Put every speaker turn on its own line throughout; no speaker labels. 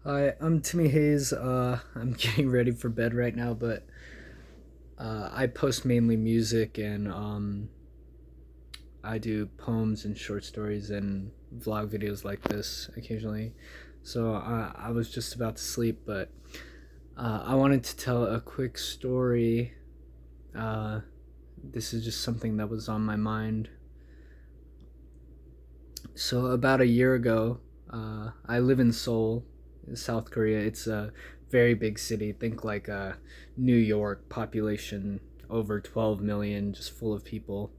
Hi, I'm Timmy Hayes. I'm getting ready for bed right now, but I post mainly music and I do poems and short stories and vlog videos like this occasionally. So I was just about to sleep, but I wanted to tell a quick story. Uh, this is just something that was on my mind. So about a year ago, I live in Seoul, South Korea. It's a very big city. Think like New York, population over 12 million, just full of people.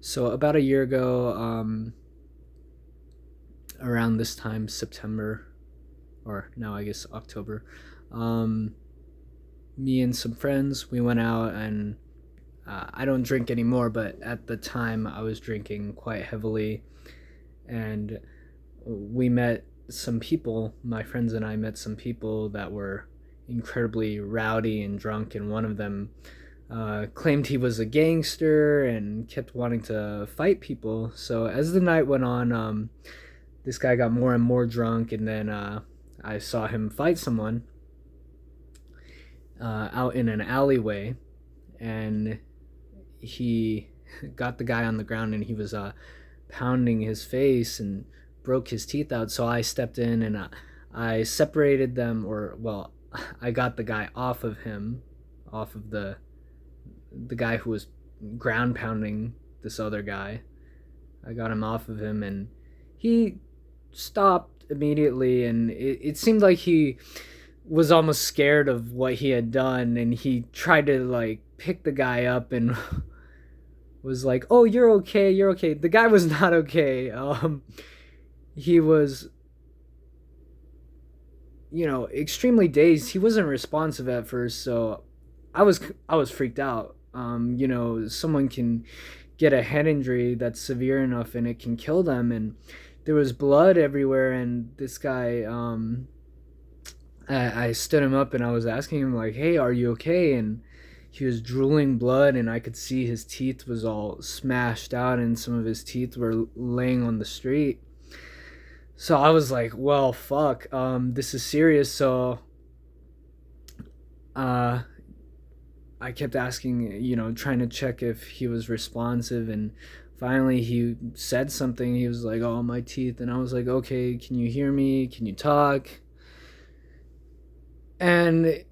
So about a year ago, around this time, September, or now I guess October, um, me and some friends, we went out and I don't drink anymore, but at the time I was drinking quite heavily, and we met some people. My friends and I met some people that were incredibly rowdy and drunk, and one of them claimed he was a gangster and kept wanting to fight people. So as the night went on, this guy got more and more drunk, and then I saw him fight someone out in an alleyway, and he got the guy on the ground, and he was pounding his face and broke his teeth out. So I stepped in and I separated them, or well, I got the guy off of him, off of the guy who was ground pounding this other guy. I got him off of him, and he stopped immediately, and it seemed like he was almost scared of what he had done, and he tried to like pick the guy up and was like, "Oh, you're okay, you're okay." The guy was not okay. He was, extremely dazed. He wasn't responsive at first, so I was freaked out. Someone can get a head injury that's severe enough and it can kill them, and there was blood everywhere. And this guy, I stood him up and I was asking him like, "Hey, are you okay?" And he was drooling blood, and I could see his teeth was all smashed out, and some of his teeth were laying on the street. So I was like, "Well, fuck, this is serious." So uh, I kept asking, trying to check if he was responsive, and finally he said something. He was like, "Oh, my teeth," and I was like, "Okay, can you hear me? Can you talk?" And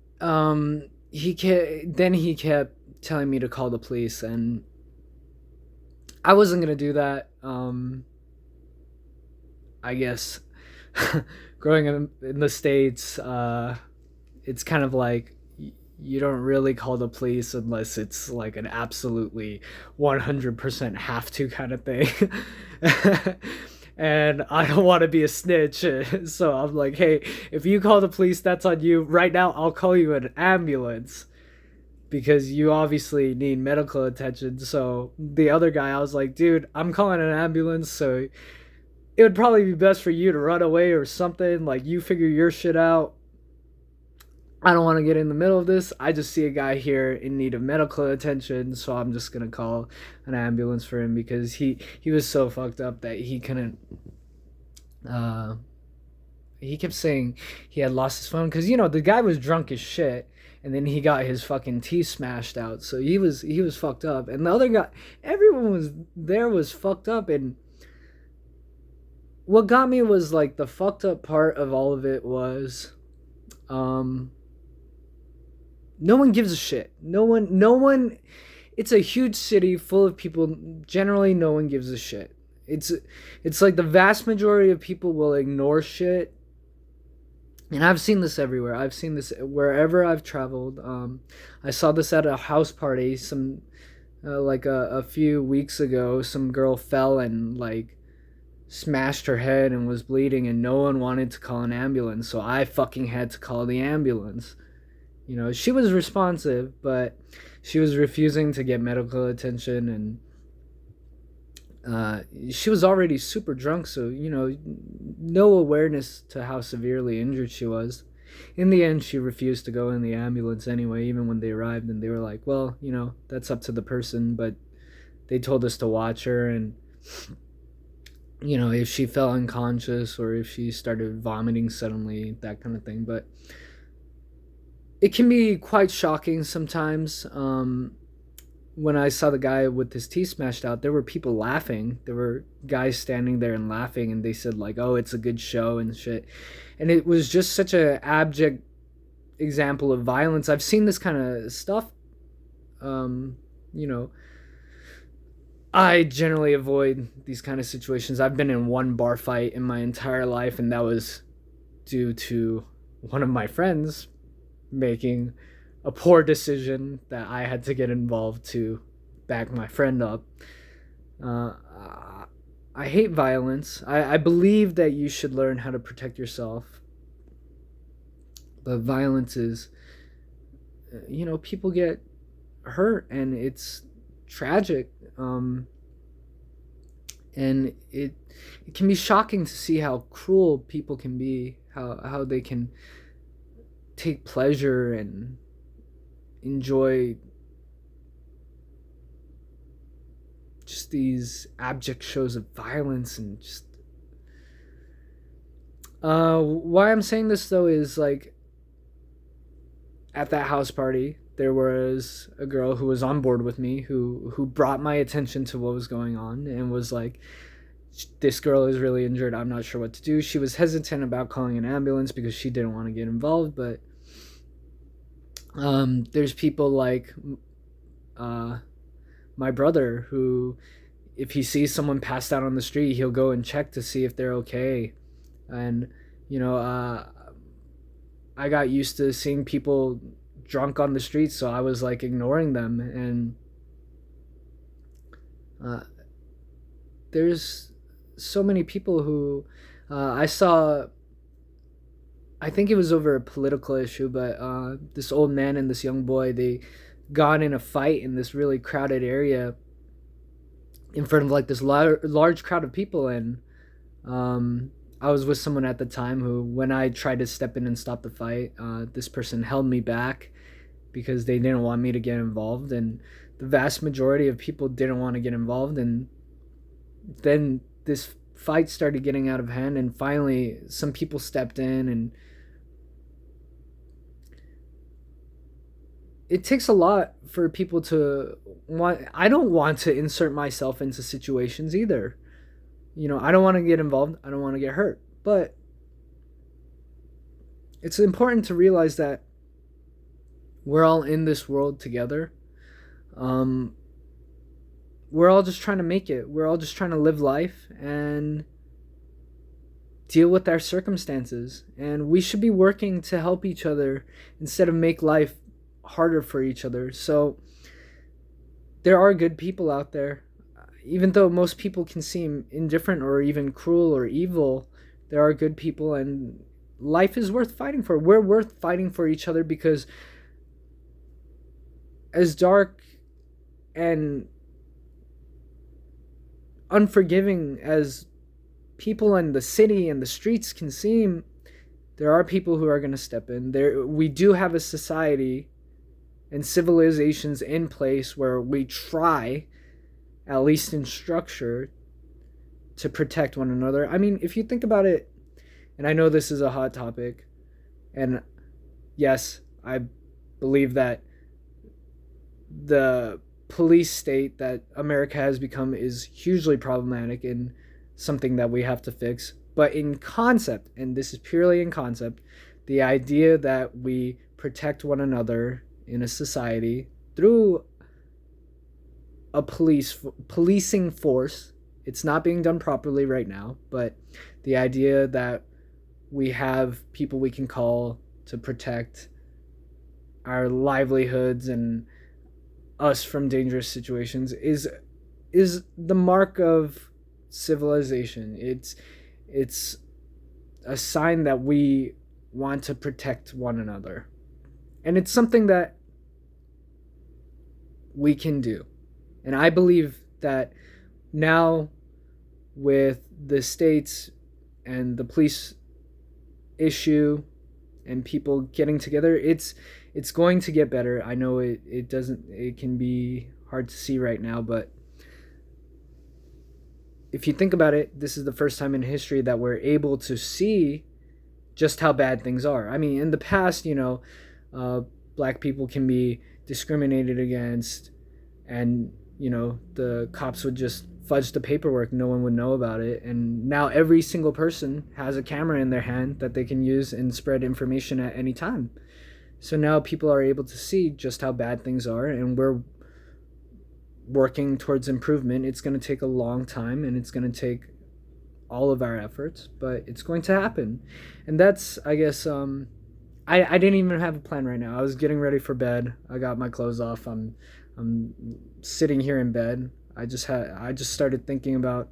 he kept telling me to call the police, and I wasn't gonna do that. I guess growing up in the states, it's kind of like you don't really call the police unless it's like an absolutely 100% have to kind of thing. And I don't want to be a snitch. So I'm like, "Hey, if you call the police, that's on you. Right now, I'll call you an ambulance because you obviously need medical attention." So the other guy, I was like, "Dude, I'm calling an ambulance. So it would probably be best for you to run away or something. Like, you figure your shit out. I don't want to get in the middle of this. I just see a guy here in need of medical attention, so I'm just gonna call an ambulance for him because he was so fucked up that he couldn't." Uh, he kept saying he had lost his phone because the guy was drunk as shit, and then he got his fucking teeth smashed out, so he was fucked up, and the other guy, everyone was there was fucked up, and what got me was like the fucked up part of all of it was, um, no one gives a shit. No one. It's a huge city full of people. Generally, no one gives a shit. It's like the vast majority of people will ignore shit, and I've seen this everywhere. I've seen this wherever I've traveled. I saw this at a house party. Some like a few weeks ago, some girl fell and like smashed her head and was bleeding, and no one wanted to call an ambulance, so I fucking had to call the ambulance. She was responsive, but she was refusing to get medical attention, and she was already super drunk, so no awareness to how severely injured she was. In the end, she refused to go in the ambulance anyway, even when they arrived, and they were like, "Well, that's up to the person," but they told us to watch her, and if she fell unconscious or if she started vomiting suddenly, that kind of thing. But it can be quite shocking sometimes. When I saw the guy with his teeth smashed out, there were people laughing. There were guys standing there and laughing, and they said like, "Oh, it's a good show" and shit. And it was just such a abject example of violence. I've seen this kind of stuff. Um, you know, I generally avoid these kind of situations. I've been in one bar fight in my entire life, and that was due to one of my friends making a poor decision that I had to get involved to back my friend up. Uh, I hate violence. I believe that you should learn how to protect yourself. But violence is, people get hurt and it's tragic. And it can be shocking to see how cruel people can be, how they can take pleasure and enjoy just these abject shows of violence and just why I'm saying this though is like at that house party there was a girl who was on board with me who brought my attention to what was going on and was like, this girl is really injured, I'm not sure what to do. She was hesitant about calling an ambulance because she didn't want to get involved, but there's people like my brother who, if he sees someone passed out on the street, he'll go and check to see if they're okay. And I got used to seeing people drunk on the streets, so I was like ignoring them. And there's so many people who I saw. I think it was over a political issue, but this old man and this young boy, they got in a fight in this really crowded area in front of like this large crowd of people. And I was with someone at the time who, when I tried to step in and stop the fight, this person held me back because they didn't want me to get involved. And the vast majority of people didn't want to get involved. And then this fight started getting out of hand, and finally some people stepped in. And it takes a lot for people to want. I don't want to insert myself into situations either. I don't want to get involved, I don't want to get hurt, but it's important to realize that we're all in this world together. We're all just trying to make it. We're all just trying to live life and deal with our circumstances, and we should be working to help each other instead of make life harder for each other. So there are good people out there. Even though most people can seem indifferent or even cruel or evil, there are good people, and life is worth fighting for. We're worth fighting for each other, because as dark and unforgiving as people in the city and the streets can seem, there are people who are going to step in. We do have a society and civilizations in place where we try, at least in structure, to protect one another. I mean, if you think about it, and I know this is a hot topic, and yes, I believe that the police state that America has become is hugely problematic and something that we have to fix. But in concept, and this is purely in concept, the idea that we protect one another in a society through a policing force, it's not being done properly right now, but the idea that we have people we can call to protect our livelihoods and us from dangerous situations is the mark of civilization. It's a sign that we want to protect one another, and it's something that we can do. And I believe that now, with the states and the police issue and people getting together, it's going to get better. I know it can be hard to see right now, but if you think about it, this is the first time in history that we're able to see just how bad things are. I mean, in the past, uh, black people can be discriminated against, and the cops would just fudge the paperwork, no one would know about it. And now every single person has a camera in their hand that they can use and spread information at any time. So now people are able to see just how bad things are, and we're working towards improvement. It's going to take a long time, and it's going to take all of our efforts, but it's going to happen. And that's, I guess, I didn't even have a plan right now. I was getting ready for bed. I got my clothes off. I'm sitting here in bed. I just started thinking about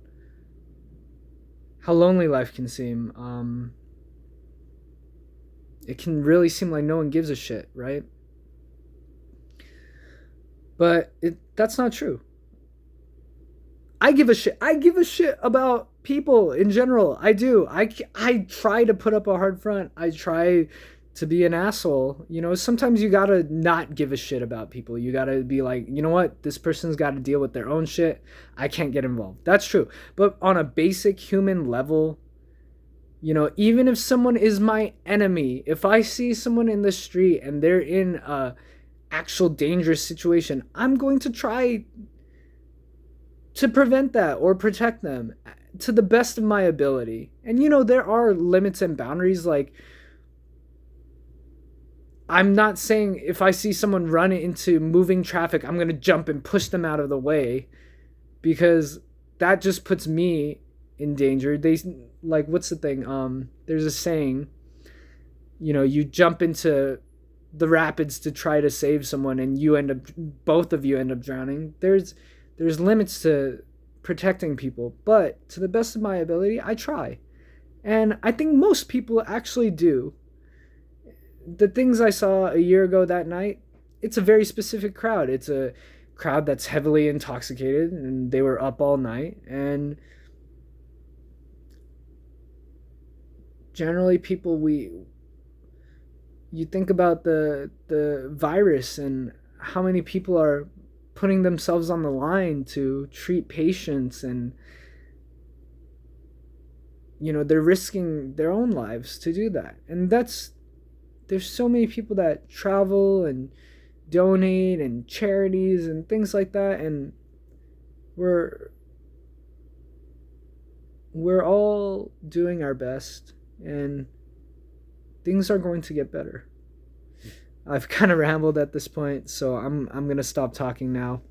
how lonely life can seem. It can really seem like no one gives a shit, right? But that's not true. I give a shit. I give a shit about people in general. I do. I try to put up a hard front. I try to be an asshole. Sometimes you gotta not give a shit about people. You gotta be like, you know what? This person's gotta deal with their own shit. I can't get involved. That's true. But on a basic human level, even if someone is my enemy, if I see someone in the street and they're in a actual dangerous situation, I'm going to try to prevent that or protect them to the best of my ability. And there are limits and boundaries. Like, I'm not saying if I see someone run into moving traffic, I'm going to jump and push them out of the way, because that just puts me in danger. What's the thing? There's a saying, you jump into the rapids to try to save someone, and both of you end up drowning. There's limits to protecting people, but to the best of my ability, I try. And I think most people actually do. The things I saw a year ago that night, it's a very specific crowd. It's a crowd that's heavily intoxicated, and they were up all night. And generally people, you think about the virus and how many people are putting themselves on the line to treat patients, and they're risking their own lives to do that. And there's so many people that travel and donate and charities and things like that, and we're all doing our best, and things are going to get better. I've kind of rambled at this point, so I'm going to stop talking now.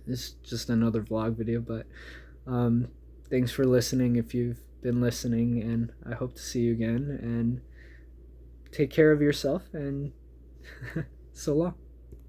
It's just another vlog video, but thanks for listening if you've been listening, and I hope to see you again, and take care of yourself, and so long.